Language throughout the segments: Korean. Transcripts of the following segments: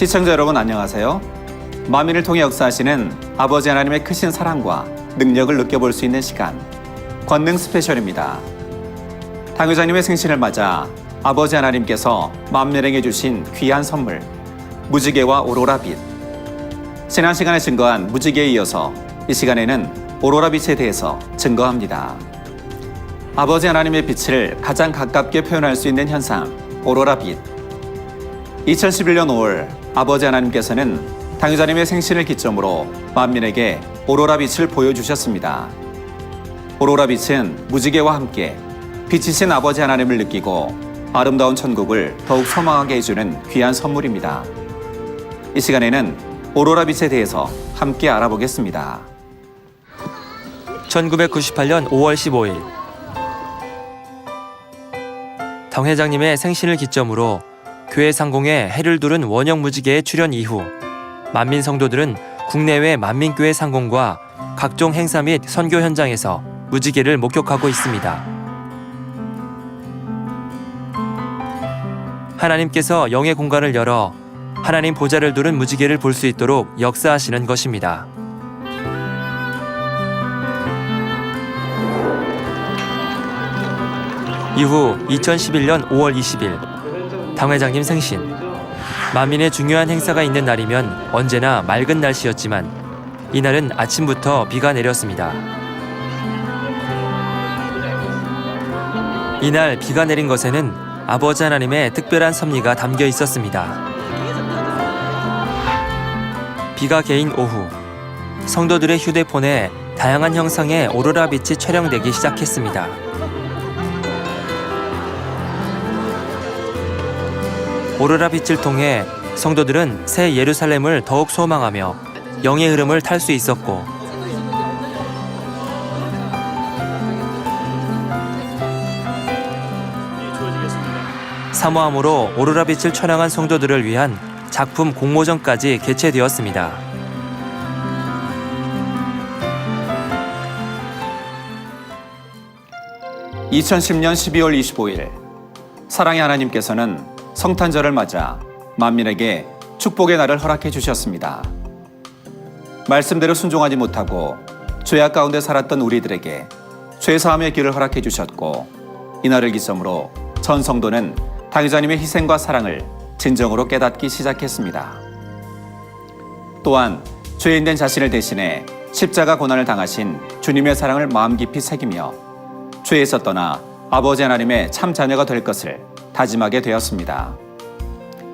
시청자 여러분 안녕하세요. 만민을 통해 역사하시는 아버지 하나님의 크신 사랑과 능력을 느껴볼 수 있는 시간, 권능 스페셜입니다. 당회장님의 생신을 맞아 아버지 하나님께서 만민에게 주신 귀한 선물, 무지개와 오로라빛. 지난 시간에 증거한 무지개에 이어서 이 시간에는 오로라빛에 대해서 증거합니다. 아버지 하나님의 빛을 가장 가깝게 표현할 수 있는 현상, 오로라빛. 2011년 5월 아버지 하나님께서는 당회자님의 생신을 기점으로 만민에게 오로라빛을 보여주셨습니다. 오로라빛은 무지개와 함께 빛이신 아버지 하나님을 느끼고 아름다운 천국을 더욱 소망하게 해주는 귀한 선물입니다. 이 시간에는 오로라빛에 대해서 함께 알아보겠습니다. 1998년 5월 15일 당회장님의 생신을 기점으로 교회 상공에 해를 두른 원형 무지개의 출현 이후 만민 성도들은 국내외 만민교회 상공과 각종 행사 및 선교 현장에서 무지개를 목격하고 있습니다. 하나님께서 영의 공간을 열어 하나님 보좌를 두른 무지개를 볼 수 있도록 역사하시는 것입니다. 이후 2011년 5월 20일 당회장님 생신. 만민의 중요한 행사가 있는 날이면 언제나 맑은 날씨였지만 이날은 아침부터 비가 내렸습니다. 이날 비가 내린 것에는 아버지 하나님의 특별한 섭리가 담겨 있었습니다. 비가 개인 오후 성도들의 휴대폰에 다양한 형상의 오로라 빛이 촬영되기 시작했습니다. 오로라 빛을 통해 성도들은 새 예루살렘을 더욱 소망하며 영의 흐름을 탈 수 있었고 사모함으로 오로라 빛을 촬영한 성도들을 위한 작품 공모전까지 개최되었습니다. (2010년 12월 25일) 사랑의 하나님께서는 성탄절을 맞아 만민에게 축복의 날을 허락해 주셨습니다. 말씀대로 순종하지 못하고 죄악 가운데 살았던 우리들에게 죄사함의 길을 허락해 주셨고 이날을 기점으로 전 성도는 당회자님의 희생과 사랑을 진정으로 깨닫기 시작했습니다. 또한 죄인된 자신을 대신해 십자가 고난을 당하신 주님의 사랑을 마음 깊이 새기며 죄에서 떠나 아버지 하나님의 참 자녀가 될 것을 다짐하게 되었습니다.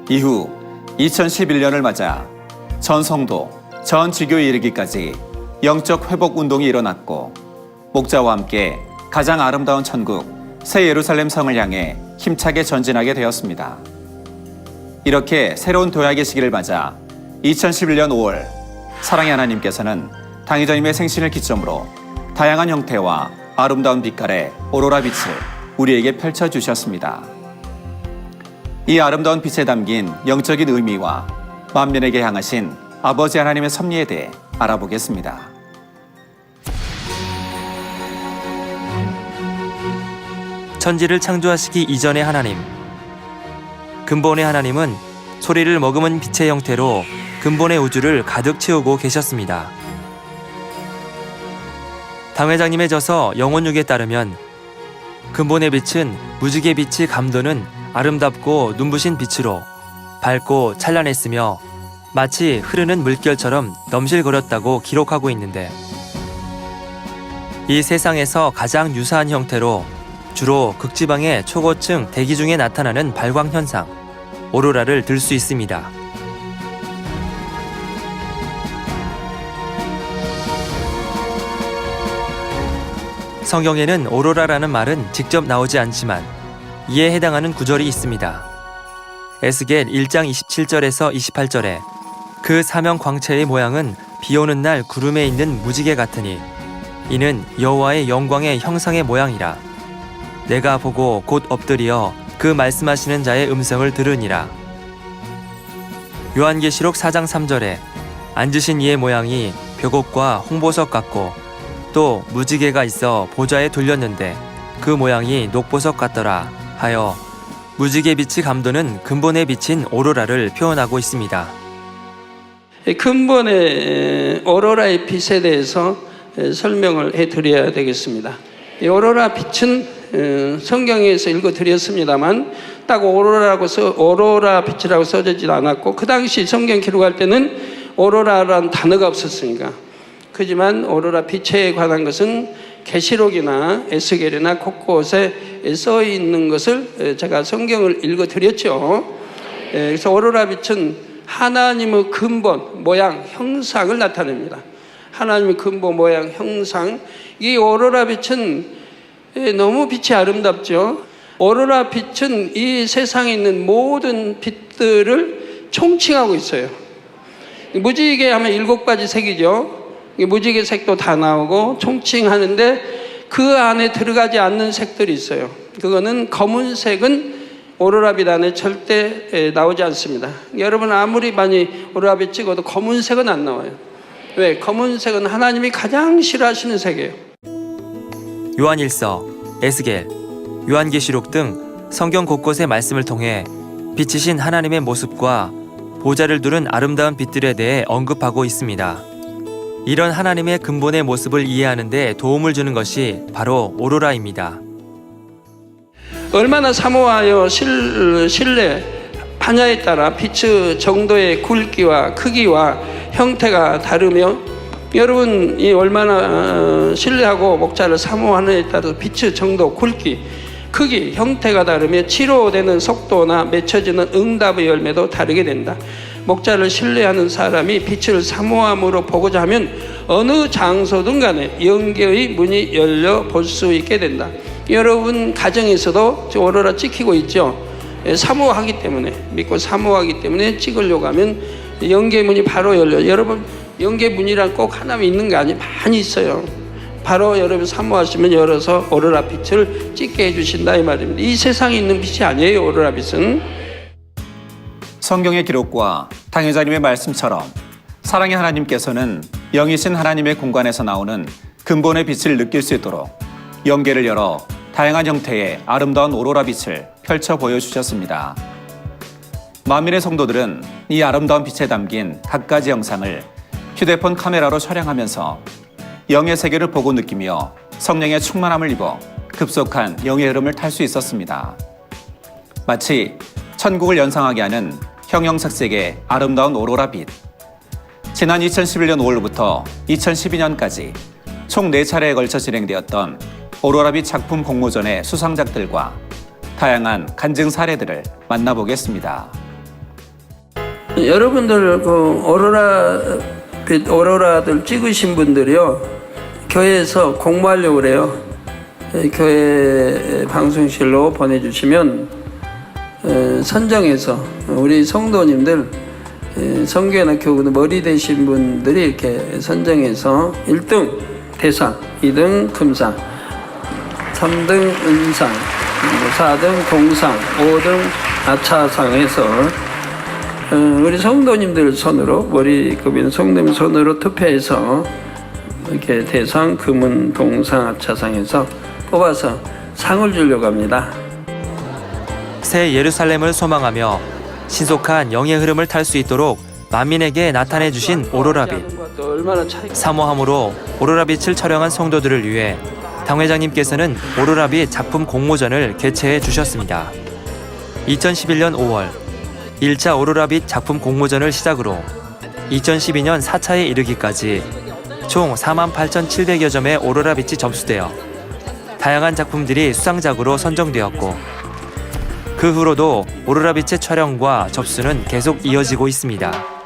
이후 2011년을 맞아 전 성도, 전 지교에 이르기까지 영적 회복 운동이 일어났고 목자와 함께 가장 아름다운 천국, 새 예루살렘 성을 향해 힘차게 전진하게 되었습니다. 이렇게 새로운 도약의 시기를 맞아 2011년 5월 사랑의 하나님께서는 당회자님의 생신을 기점으로 다양한 형태와 아름다운 빛깔의 오로라 빛을 우리에게 펼쳐주셨습니다. 이 아름다운 빛에 담긴 영적인 의미와 만민에게 향하신 아버지 하나님의 섭리에 대해 알아보겠습니다. 천지를 창조하시기 이전의 하나님. 근본의 하나님은 소리를 머금은 빛의 형태로 근본의 우주를 가득 채우고 계셨습니다. 당회장님의 저서 영혼육에 따르면 근본의 빛은 무지개 빛이 감도는 아름답고 눈부신 빛으로 밝고 찬란했으며 마치 흐르는 물결처럼 넘실거렸다고 기록하고 있는데 이 세상에서 가장 유사한 형태로 주로 극지방의 초고층 대기 중에 나타나는 발광 현상, 오로라를 들 수 있습니다. 성경에는 오로라라는 말은 직접 나오지 않지만 이에 해당하는 구절이 있습니다. 에스겔 1장 27절에서 28절에 그 사명 광채의 모양은 비오는 날 구름에 있는 무지개 같으니 이는 여호와의 영광의 형상의 모양이라. 내가 보고 곧 엎드려 그 말씀하시는 자의 음성을 들으니라. 요한계시록 4장 3절에 앉으신 이의 모양이 벽옥과 홍보석 같고 또 무지개가 있어 보좌에 돌렸는데 그 모양이 녹보석 같더라 하여 무지개 빛이 감도는 근본에 비친 오로라를 표현하고 있습니다. 근본의 오로라의 빛에 대해서 설명을 해드려야 되겠습니다. 이 오로라 빛은 성경에서 읽어드렸습니다만 딱 오로라 빛이라고 써지지 않았고, 그 당시 성경 기록할 때는 오로라라는 단어가 없었으니까. 하지만 오로라 빛에 관한 것은 계시록이나 에스겔이나 곳곳에 써 있는 것을 제가 성경을 읽어드렸죠. 그래서 오로라 빛은 하나님의 근본, 모양, 형상을 나타냅니다. 하나님의 근본, 모양, 형상. 이 오로라 빛은 너무 빛이 아름답죠. 오로라 빛은 이 세상에 있는 모든 빛들을 총칭하고 있어요. 무지개 하면 7가지 색이죠. 무지개 색도 다 나오고 총칭하는데 그 안에 들어가지 않는 색들이 있어요. 그거는 검은색은 오로라빛 안에 절대 나오지 않습니다. 여러분 아무리 많이 오로라빛 찍어도 검은색은 안 나와요. 왜? 검은색은 하나님이 가장 싫어하시는 색이에요. 요한일서, 에스겔, 요한계시록 등 성경 곳곳의 말씀을 통해 빛이신 하나님의 모습과 보좌를 두른 아름다운 빛들에 대해 언급하고 있습니다. 이런 하나님의 근본의 모습을 이해하는 데 도움을 주는 것이 바로 오로라입니다. 얼마나 사모하여 실내 반야에 따라 빛의 정도의 굵기와 크기와 형태가 다르며, 여러분 이 얼마나 신뢰하고 목자를 사모하느냐에 따라서 빛의 정도, 굵기, 크기, 형태가 다르며 치료되는 속도나 맺혀지는 응답의 열매도 다르게 된다. 목자를 신뢰하는 사람이 빛을 사모함으로 보고자 하면 어느 장소든 간에 영계의 문이 열려 볼 수 있게 된다. 여러분 가정에서도 오로라 찍히고 있죠. 사모하기 때문에, 믿고 사모하기 때문에 찍으려고 하면 영계 문이 바로 열려요. 여러분 영계 문이란 꼭 하나만 있는 게 아니에요. 많이 있어요. 바로 여러분 사모하시면 열어서 오로라 빛을 찍게 해주신다 이 말입니다. 이 세상에 있는 빛이 아니에요. 오로라 빛은. 성경의 기록과 당회자님의 말씀처럼 사랑의 하나님께서는 영이신 하나님의 공간에서 나오는 근본의 빛을 느낄 수 있도록 영계를 열어 다양한 형태의 아름다운 오로라 빛을 펼쳐 보여주셨습니다. 만민의 성도들은 이 아름다운 빛에 담긴 갖가지 영상을 휴대폰 카메라로 촬영하면서 영의 세계를 보고 느끼며 성령의 충만함을 입어 급속한 영의 흐름을 탈 수 있었습니다. 마치 천국을 연상하게 하는 형형색색의 아름다운 오로라 빛. 지난 2011년 5월부터 2012년까지 총 4차례에 걸쳐 진행되었던 오로라 빛 작품 공모전의 수상작들과 다양한 간증 사례들을 만나보겠습니다. 여러분들 그 오로라 빛 오로라들 찍으신 분들이요, 교회에서 공모하려고 그래요. 교회 방송실로 보내주시면 선정해서 우리 성도님들, 성교회나 교구는 머리 되신 분들이 이렇게 선정해서 1등 대상, 2등 금상, 3등 은상, 4등 동상, 5등 아차상에서 우리 성도님들 손으로, 머리급인 성도님 손으로 투표해서 이렇게 대상, 금은, 동상, 아차상에서 뽑아서 상을 주려고 합니다. 새 예루살렘을 소망하며 신속한 영의 흐름을 탈 수 있도록 만민에게 나타내 주신 오로라빛. 사모함으로 오로라빛을 촬영한 성도들을 위해 당회장님께서는 오로라빛 작품 공모전을 개최해 주셨습니다. 2011년 5월 1차 오로라빛 작품 공모전을 시작으로 2012년 4차에 이르기까지 총 48,700여 점의 오로라빛이 접수되어 다양한 작품들이 수상작으로 선정되었고, 그 후로도 오로라빛의 촬영과 접수는 계속 이어지고 있습니다.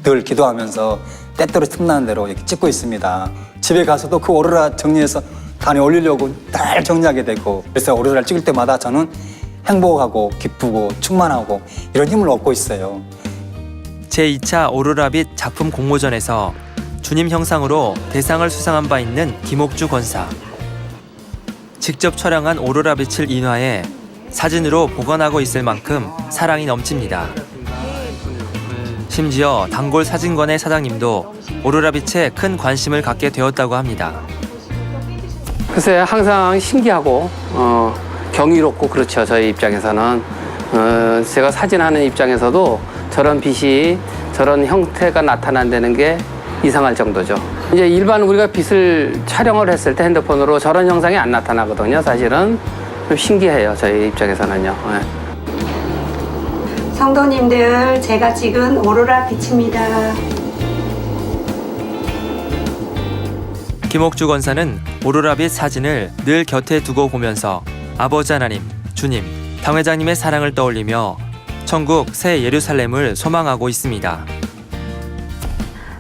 늘 기도하면서 때때로 틈나는 대로 이렇게 찍고 있습니다. 집에 가서도 그 오로라 정리해서 단에 올리려고 늘 정리하게 되고, 그래서 오로라를 찍을 때마다 저는 행복하고 기쁘고 충만하고 이런 힘을 얻고 있어요. 제2차 오로라빛 작품 공모전에서 주님 형상으로 대상을 수상한 바 있는 김옥주 권사. 직접 촬영한 오로라빛을 인화해 사진으로 보관하고 있을 만큼 사랑이 넘칩니다. 심지어 단골 사진관의 사장님도 오로라빛에 큰 관심을 갖게 되었다고 합니다. 글쎄 항상 신기하고 경이롭고 그렇죠. 저희 입장에서는 제가 사진하는 입장에서도 저런 빛이 저런 형태가 나타난다는 게 이상할 정도죠. 이제 일반 우리가 빛을 촬영을 했을 때 핸드폰으로 저런 형상이 안 나타나거든요. 사실은 좀 신기해요. 저희 입장에서는요. 네. 성도님들, 제가 찍은 오로라 빛입니다. 김옥주 권사는 오로라빛 사진을 늘 곁에 두고 보면서 아버지 하나님, 주님, 당회장님의 사랑을 떠올리며 천국 새 예루살렘을 소망하고 있습니다.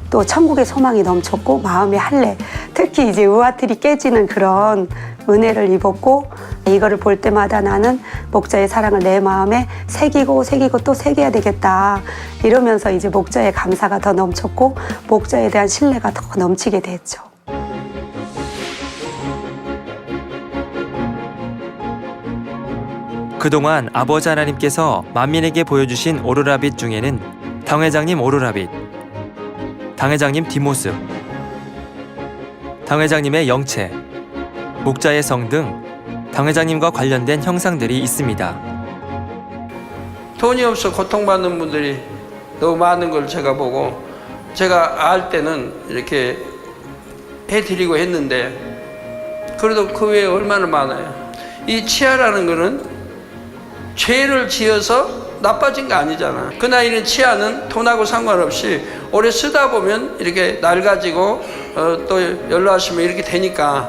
또 천국의 소망이 넘쳤고 마음의 할례, 특히 이제 의아틀이 깨지는 그런 은혜를 입었고, 이거를 볼 때마다 나는 목자의 사랑을 내 마음에 새기고 또 새겨야 되겠다, 이러면서 이제 목자의 감사가 더 넘쳤고 목자에 대한 신뢰가 더 넘치게 됐죠. 그동안 아버지 하나님께서 만민에게 보여주신 오로라빛 중에는 당회장님 오로라빛, 당회장님 뒷모습, 당회장님의 영체, 목자의 성 등 당회장님과 관련된 형상들이 있습니다. 돈이 없어 고통받는 분들이 너무 많은 걸 제가 보고, 제가 알 때는 이렇게 해드리고 했는데, 그래도 그 외에 얼마나 많아요. 이 치아라는 거는 죄를 지어서 나빠진 거 아니잖아. 그 나이는 치아는 돈하고 상관없이 오래 쓰다 보면 이렇게 낡아지고 또 연로하시면 이렇게 되니까,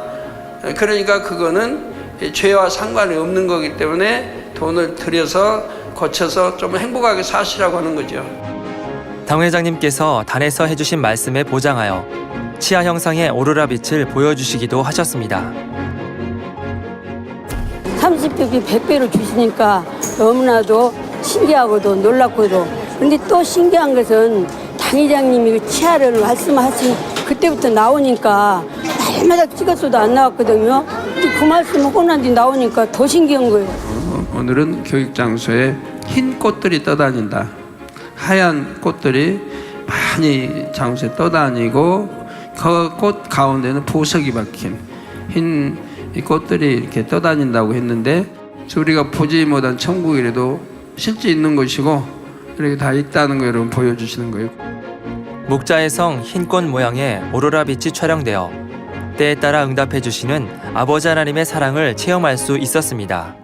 그러니까 그거는 죄와 상관이 없는 거기 때문에 돈을 들여서 고쳐서 좀 행복하게 사시라고 하는 거죠. 당회장님께서 단에서 해주신 말씀에 보장하여 치아 형상의 오로라 빛을 보여주시기도 하셨습니다. 30배비 100배로 주시니까 너무나도 신기하고도 놀랍고도, 근데 또 신기한 것은 당회장님이 그 치아를 말씀하신 그때부터 나오니까 날마다 찍었어도 안 나왔거든요. 근데 그 말씀 하고 난 뒤 나오니까 더 신기한 거예요. 오늘은 교육 장소에 흰 꽃들이 떠다닌다. 하얀 꽃들이 많이 장소에 떠다니고, 그 꽃 가운데는 보석이 박힌 흰 이 꽃들이 이렇게 떠다닌다고 했는데, 우리가 보지 못한 천국이라도 실제 있는 것이고 이렇게 다 있다는 거 여러분 보여주시는 거예요. 목자의 성 흰꽃 모양의 오로라 빛이 촬영되어 때에 따라 응답해 주시는 아버지 하나님의 사랑을 체험할 수 있었습니다.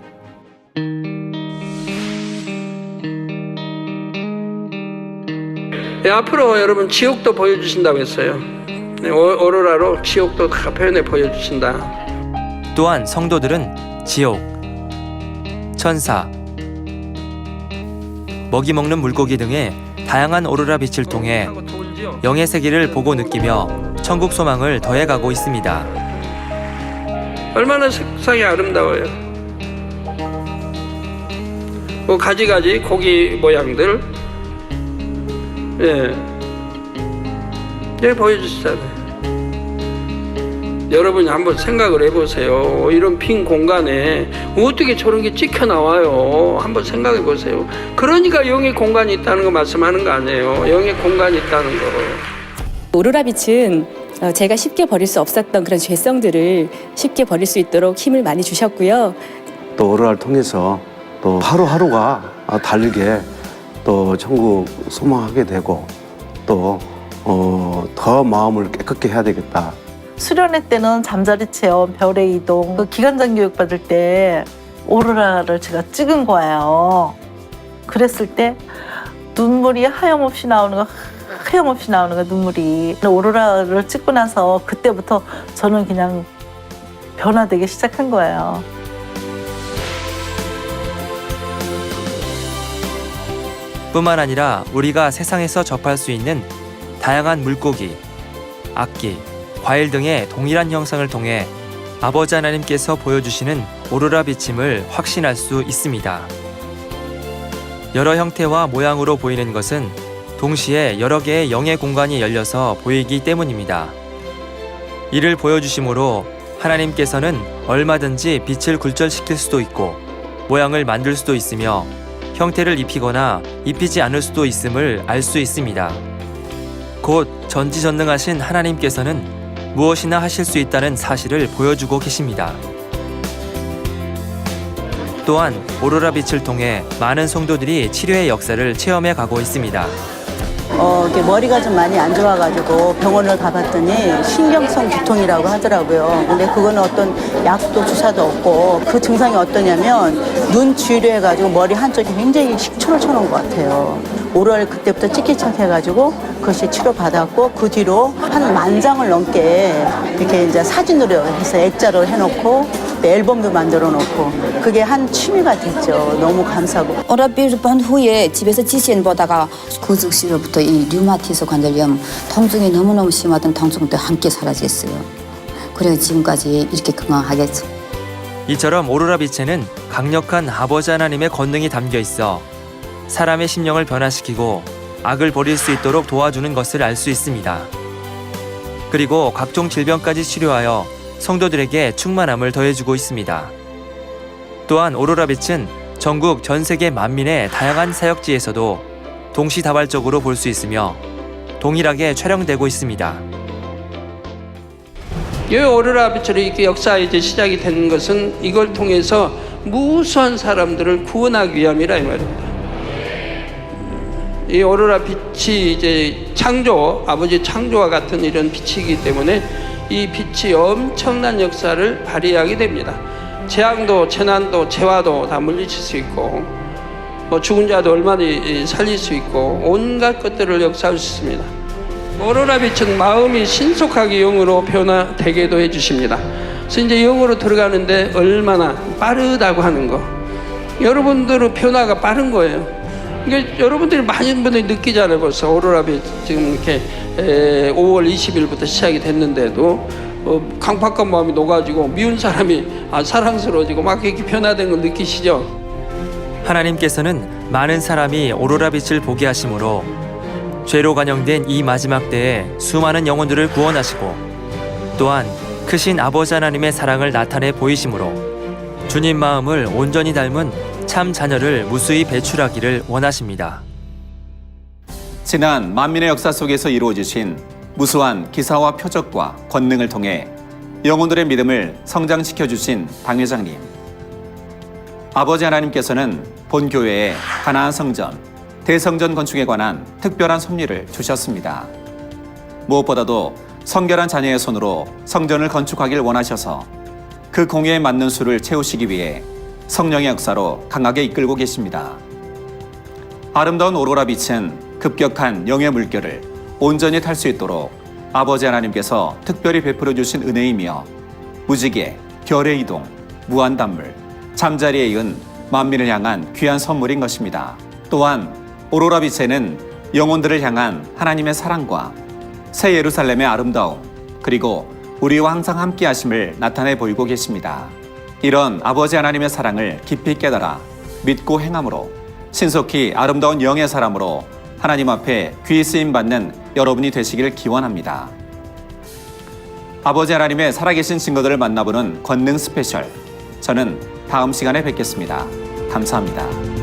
네, 앞으로 여러분 지옥도 보여주신다고 했어요. 네, 오로라로 지옥도 다 표현해 보여주신다. 또한 성도들은 지옥, 천사, 먹이 먹는 물고기 등의 다양한 오로라 빛을 통해 영의 세계를 보고 느끼며 천국 소망을 더해가고 있습니다. 얼마나 색상이 아름다워요. 뭐 가지가지 고기 모양들, 예, 보여주시잖아요. 여러분이 한번 생각을 해보세요. 이런 빈 공간에 어떻게 저런 게 찍혀 나와요? 한번 생각해 보세요. 그러니까 영의 공간이 있다는 거 말씀하는 거 아니에요. 영의 공간이 있다는 거. 오로라 빛은 제가 쉽게 버릴 수 없었던 그런 죄성들을 쉽게 버릴 수 있도록 힘을 많이 주셨고요. 또 오로라를 통해서 또 하루하루가 다르게 또 천국 소망하게 되고, 또 더 마음을 깨끗게 해야 되겠다. 수련회 때는 잠자리 체험, 별의 이동, 그 기간장 교육 받을 때 오로라를 제가 찍은 거예요. 그랬을 때 눈물이 하염없이 나오는 거 눈물이. 오로라를 찍고 나서 그때부터 저는 그냥 변화되기 시작한 거예요. 뿐만 아니라 우리가 세상에서 접할 수 있는 다양한 물고기, 악기, 과일 등의 동일한 형상을 통해 아버지 하나님께서 보여주시는 오로라 비침을 확신할 수 있습니다. 여러 형태와 모양으로 보이는 것은 동시에 여러 개의 영의 공간이 열려서 보이기 때문입니다. 이를 보여주심으로 하나님께서는 얼마든지 빛을 굴절시킬 수도 있고 모양을 만들 수도 있으며 형태를 입히거나 입히지 않을 수도 있음을 알 수 있습니다. 곧 전지전능하신 하나님께서는 무엇이나 하실 수 있다는 사실을 보여주고 계십니다. 또한 오로라 빛을 통해 많은 성도들이 치료의 역사를 체험해 가고 있습니다. 이렇게 머리가 좀 많이 안 좋아가지고 병원을 가봤더니 신경성 두통이라고 하더라고요. 근데 그거는 어떤 약도 주사도 없고 그 증상이 어떠냐면 눈 주위로해가지고 머리 한쪽이 굉장히 식초를 쳐놓은 것 같아요. 5월 그때부터 찍기착해가지고 그것이 치료받았고 그 뒤로 한 10,000장을 넘게 이렇게 이제 사진으로 해서 액자로 해놓고 앨범도 만들어 놓고 그게 한 취미가 됐죠. 너무 감사하고. 오라비를 본 후에 집에서 지시인 보다가 그 즉시로부터 이 류마티스 관절염 통증이 너무너무 심하던 통증도 함께 사라졌어요. 그래서 지금까지 이렇게 건강하겠죠. 이처럼 오로라 빛에는 강력한 아버지 하나님의 권능이 담겨 있어 사람의 심령을 변화시키고 악을 버릴 수 있도록 도와주는 것을 알 수 있습니다. 그리고 각종 질병까지 치료하여 성도들에게 충만함을 더해주고 있습니다. 또한 오로라 빛은 전국 전 세계 만민의 다양한 사역지에서도 동시다발적으로 볼 수 있으며 동일하게 촬영되고 있습니다. 이 오로라 빛으로 이렇게 역사 이제 시작이 되는 것은 이걸 통해서 무수한 사람들을 구원하기 위함이라 이 말입니다. 이 오로라 빛이 이제 창조, 아버지 창조와 같은 이런 빛이기 때문에 이 빛이 엄청난 역사를 발휘하게 됩니다. 재앙도, 재난도, 재화도 다 물리칠 수 있고, 죽은 자도 얼마나 살릴 수 있고, 온갖 것들을 역사할 수 있습니다. 오로라 빛은 마음이 신속하게 영으로 변화되게도 해주십니다. 그래서 이제 영으로 들어가는데 얼마나 빠르다고 하는 거. 여러분들은 변화가 빠른 거예요. 그러니까 여러분들이 많은 분들이 느끼잖아요. 벌써 오로라 빛 지금 이렇게 5월 20일부터 시작이 됐는데도 강팍한 마음이 녹아지고 미운 사람이 사랑스러워지고 막 이렇게 변화된 걸 느끼시죠? 하나님께서는 많은 사람이 오로라 빛을 보게 하심으로 죄로 간영된 이 마지막 때에 수많은 영혼들을 구원하시고 또한 크신 아버지 하나님의 사랑을 나타내 보이심으로 주님 마음을 온전히 닮은 참 자녀를 무수히 배출하기를 원하십니다. 지난 만민의 역사 속에서 이루어지신 무수한 기사와 표적과 권능을 통해 영혼들의 믿음을 성장시켜 주신 당 회장님. 아버지 하나님께서는 본교회에 가나안 성전, 대성전 건축에 관한 특별한 섭리를 주셨습니다. 무엇보다도 성결한 자녀의 손으로 성전을 건축하길 원하셔서 그 공예에 맞는 수를 채우시기 위해 성령의 역사로 강하게 이끌고 계십니다. 아름다운 오로라 빛은 급격한 영의 물결을 온전히 탈 수 있도록 아버지 하나님께서 특별히 베풀어 주신 은혜이며 무지개, 별의 이동, 무한단물, 잠자리에 이은 만민을 향한 귀한 선물인 것입니다. 또한 오로라 빛에는 영혼들을 향한 하나님의 사랑과 새 예루살렘의 아름다움, 그리고 우리와 항상 함께 하심을 나타내 보이고 계십니다. 이런 아버지 하나님의 사랑을 깊이 깨달아 믿고 행함으로 신속히 아름다운 영의 사람으로 하나님 앞에 귀히 쓰임받는 여러분이 되시기를 기원합니다. 아버지 하나님의 살아계신 증거들을 만나보는 권능 스페셜. 저는 다음 시간에 뵙겠습니다. 감사합니다.